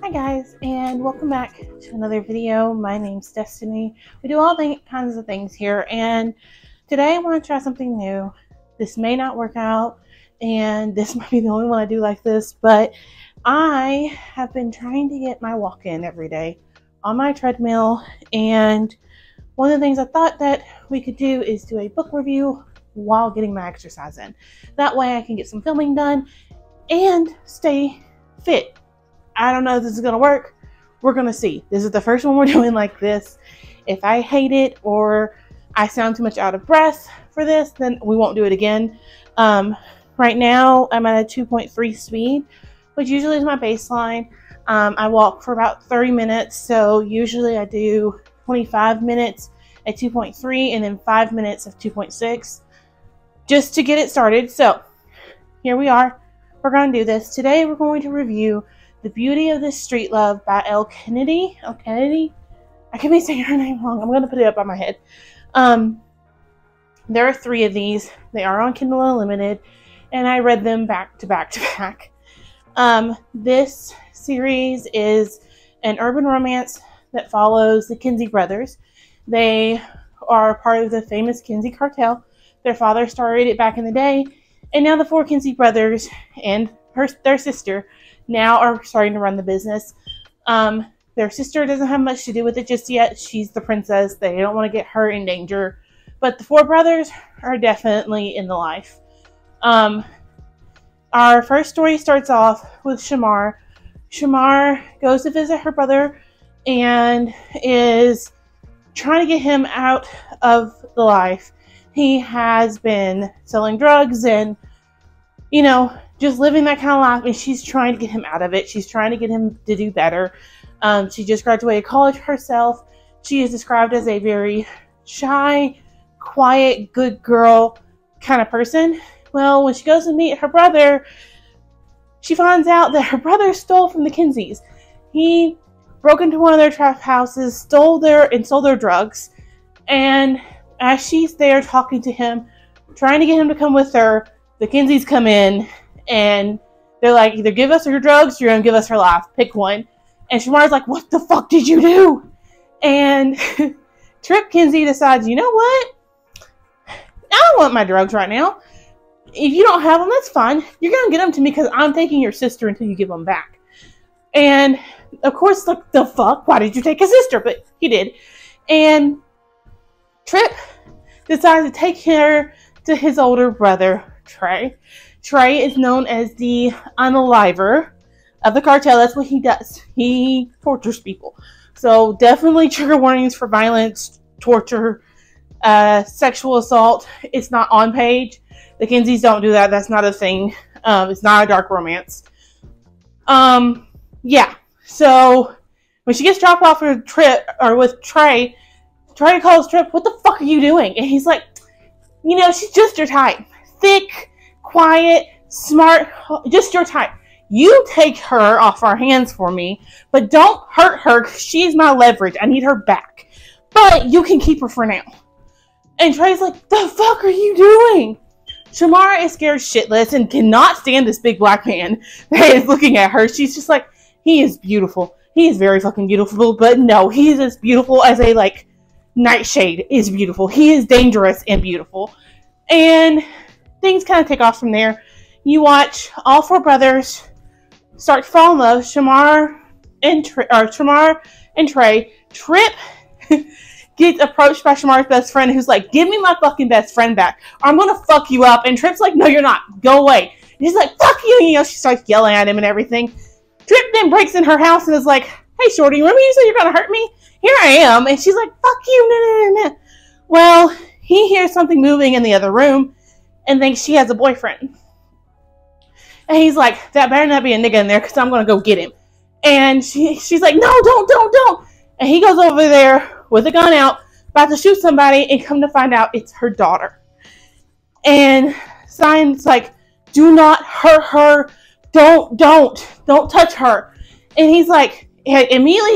Hi guys, and welcome back to another video. My name's Destiny. We do all kinds of things here, and today I want to try something new. This may not work out, and this might be the only one I do like this, but I have been trying to get my walk in every day on my treadmill, and one of the things I thought that we could do is do a book review while getting my exercise in. That way I can get some filming done and stay fit. I don't know if this is going to work. We're going to see. This is the first one we're doing like this. If I hate it or I sound too much out of breath for this, then we won't do it again. Right now, I'm at a 2.3 speed, which usually is my baseline. I walk for about 30 minutes, so usually I do 25 minutes at 2.3 and then 5 minutes of 2.6 just to get it started. So here we are. We're going to do this. Today we're going to review The Beauty of This Street Love by Elle Kennedy. Elle Kennedy? I could be saying her name wrong. I'm going to put it up on my head. There are 3 of these. They are on Kindle Unlimited, and I read them back to back to back. This series is an urban romance that follows the Kinsey brothers. They are part of the famous Kinsey cartel. Their father started it back in the day, and now the 4 Kinsey brothers and their sister now are starting to run the business. Their sister doesn't have much to do with it just yet. She's the princess. They don't want to get her in danger. But the 4 brothers are definitely in the life. Our first story starts off with Shamar. Shamar goes to visit her brother and is trying to get him out of the life. He has been selling drugs and, you know, just living that kind of life, and she's trying to get him out of it. She's trying to get him to do better. She just graduated college herself. She is described as a very shy, quiet, good girl kind of person. Well, when she goes to meet her brother, she finds out that her brother stole from the Kinseys. He broke into one of their trap houses, stole their drugs, and as she's there talking to him, trying to get him to come with her, the Kinseys come in, and they're like, either give us your drugs or you're going to give us her life. Pick one. And Shamar's like, what the fuck did you do? And Trip Kinsey decides, you know what? I don't want my drugs right now. If you don't have them, that's fine. You're going to get them to me because I'm taking your sister until you give them back. And, of course, like, the fuck? Why did you take his sister? But he did. And Trip decides to take her to his older brother, Trey. Trey is known as the unaliver of the cartel. That's what he does. He tortures people. So definitely trigger warnings for violence, torture, sexual assault. It's not on page. The Kinseys don't do that. That's not a thing. It's not a dark romance. Yeah. So when she gets dropped off with Trey calls Trip, what the fuck are you doing? And he's like, you know, she's just your type. Thick, quiet, smart, just your type. You take her off our hands for me, but don't hurt her because she's my leverage. I need her back. But you can keep her for now. And Trey's like, the fuck are you doing? Shamar is scared shitless and cannot stand this big black man that is looking at her. She's just like, he is beautiful. He is very fucking beautiful, but no, he is as beautiful as a, like, nightshade is beautiful. He is dangerous and beautiful. And things kind of take off from there. You watch all 4 brothers start to fall in love. Shamar and Trey. Trip gets approached by Shamar's best friend, who's like, give me my fucking best friend back, or I'm gonna fuck you up. And Trip's like, no, you're not. Go away. And he's like, fuck you. And, you know, she starts yelling at him and everything. Trip then breaks in her house and is like, hey, shorty, remember you said you're gonna hurt me? Here I am. And she's like, fuck you. No. Well, he hears something moving in the other room and thinks she has a boyfriend. And he's like, that better not be a nigga in there because I'm going to go get him. And she's like, no, don't. And he goes over there with a gun out, about to shoot somebody, and come to find out it's her daughter. And Sign's like, do not hurt her. Don't touch her. And he's like, immediately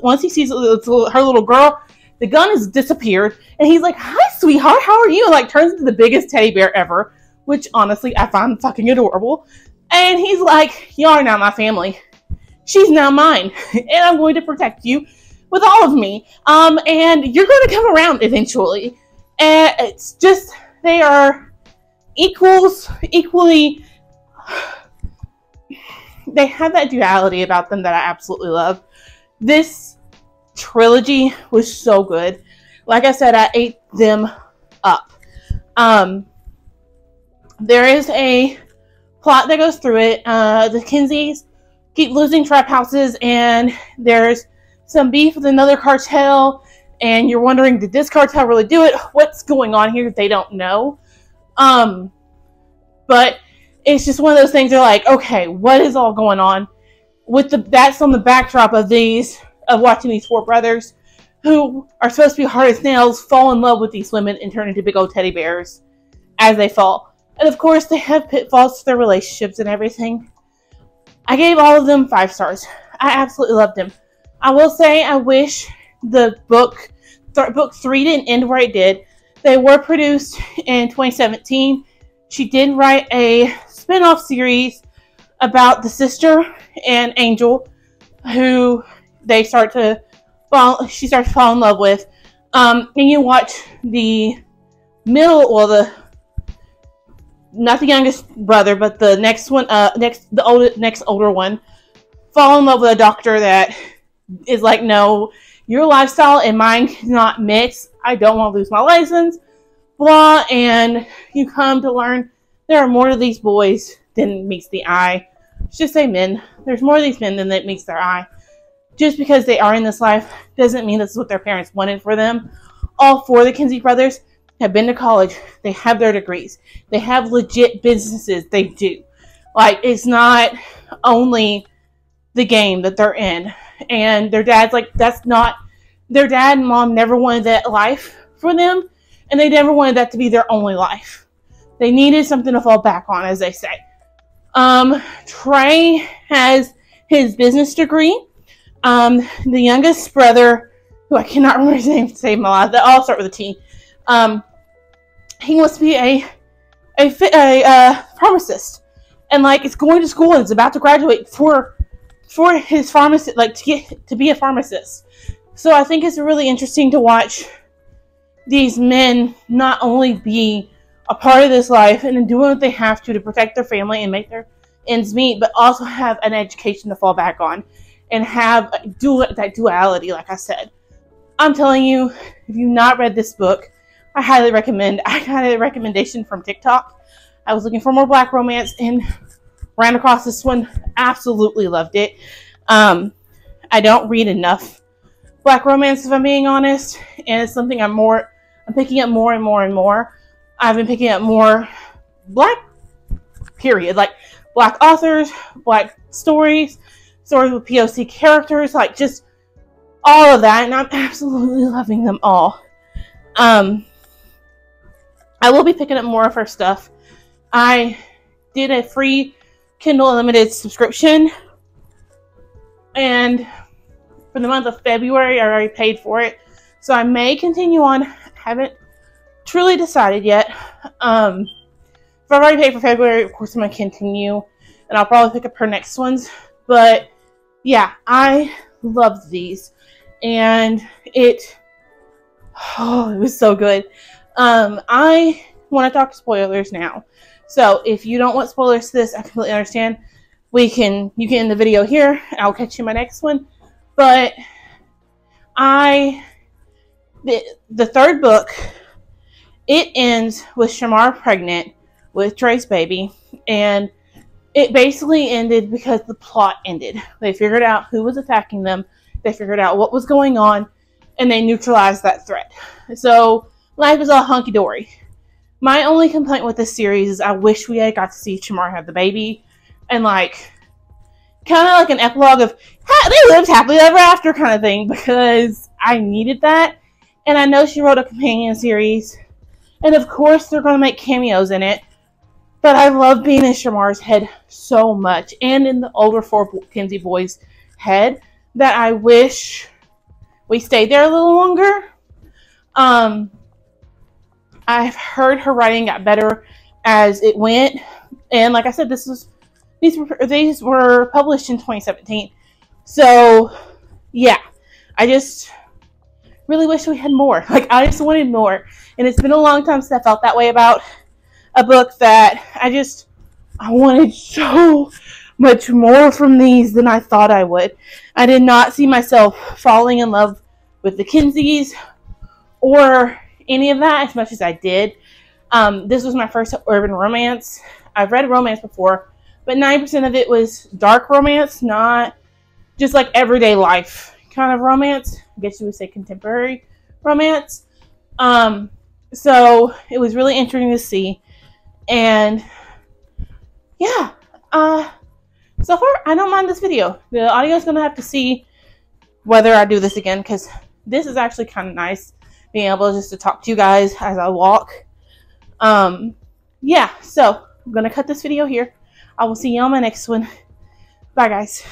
once he sees her little girl, the gun has disappeared. And he's like, hi, sweetheart, how are you? And like turns into the biggest teddy bear ever, which honestly I find fucking adorable. And he's like, you are now my family. she's now mine, and I'm going to protect you with all of me. And you're going to come around eventually. And it's just, they are equally, they have that duality about them that I absolutely love. This trilogy was so good. Like I said, I ate them up. There is a plot that goes through it. The Kinseys keep losing trap houses, and there's some beef with another cartel, and you're wondering, did this cartel really do it? What's going on here? They don't know. But it's just one of those things. They're like, okay, what is all going on? That's on the backdrop of watching these four brothers who are supposed to be hard as nails fall in love with these women and turn into big old teddy bears as they fall. And of course, they have pitfalls to their relationships and everything. I gave all of them 5 stars. I absolutely loved them. I will say, I wish the book 3 didn't end where it did. They were produced in 2017. She did write a spin-off series about the sister and Angel, who she starts to fall in love with. And you watch the not the youngest brother, but the next one, next older one, fall in love with a doctor that is like, no, your lifestyle and mine cannot mix. I don't want to lose my license, blah. And you come to learn there are more to these boys than meets the eye. Just say men. There's more of these men than that meets their eye. Just because they are in this life doesn't mean this is what their parents wanted for them. All 4 of the Kinsey brothers have been to college. They have their degrees. They have legit businesses. They do. Like, it's not only the game that they're in. And their dad's like, that's not, their dad and mom never wanted that life for them. And they never wanted that to be their only life. They needed something to fall back on, as they say. Trey has his business degree. The youngest brother, who I cannot remember his name to save my life, they all start with a T. He wants to be a pharmacist, and like, it's going to school and is about to graduate for his pharmacy, like to be a pharmacist. So I think it's really interesting to watch these men not only be a part of this life and doing what they have to protect their family and make their ends meet, but also have an education to fall back on and have that duality. Like I said, I'm telling you, if you've not read this book, I highly recommend. I got a recommendation from TikTok. I was looking for more black romance and ran across this one. Absolutely loved it. I don't read enough black romance, if I'm being honest, and it's something I'm picking up more and more and more. I've been picking up more black, period, like black authors, black stories with POC characters, like just all of that, and I'm absolutely loving them all. I will be picking up more of her stuff. I did a free Kindle Unlimited subscription, and for the month of February, I already paid for it, so I may continue on. Haven't truly decided yet. If I've already paid for February, of course I'm going to continue, and I'll probably pick up her next ones. But yeah, I loved these, and it was so good. I want to talk spoilers now. So if you don't want spoilers to this, I completely understand. You can end the video here, and I'll catch you in my next one. But the third book, it ends with Shamar pregnant with Trey's baby, and it basically ended because the plot ended. They figured out who was attacking them, they figured out what was going on, and they neutralized that threat. So life is all hunky-dory. My only complaint with this series is I wish we had got to see Shamar have the baby, and like, kind of like an epilogue of they lived happily ever after kind of thing, because I needed that. And I know she wrote a companion series, and of course they're going to make cameos in it, but I love being in Shamar's head so much, and in the older 4 Kinsey boys' head, that I wish we stayed there a little longer. I've heard her writing got better as it went, and like I said, these were published in 2017. So, yeah, I just really wish we had more. Like, I just wanted more. And it's been a long time since I felt that way about a book that I wanted so much more from these than I thought I would. I did not see myself falling in love with the Kinseys or any of that as much as I did. This was my first urban romance. I've read romance before, but 90% of it was dark romance, not just like everyday life kind of romance. I guess you would say contemporary romance. So it was really interesting to see. And yeah, so far I don't mind this video. The audio is going to have to see whether I do this again, because this is actually kind of nice, being able just to talk to you guys as I walk. Yeah, so I'm going to cut this video here. I will see you on my next one. Bye, guys.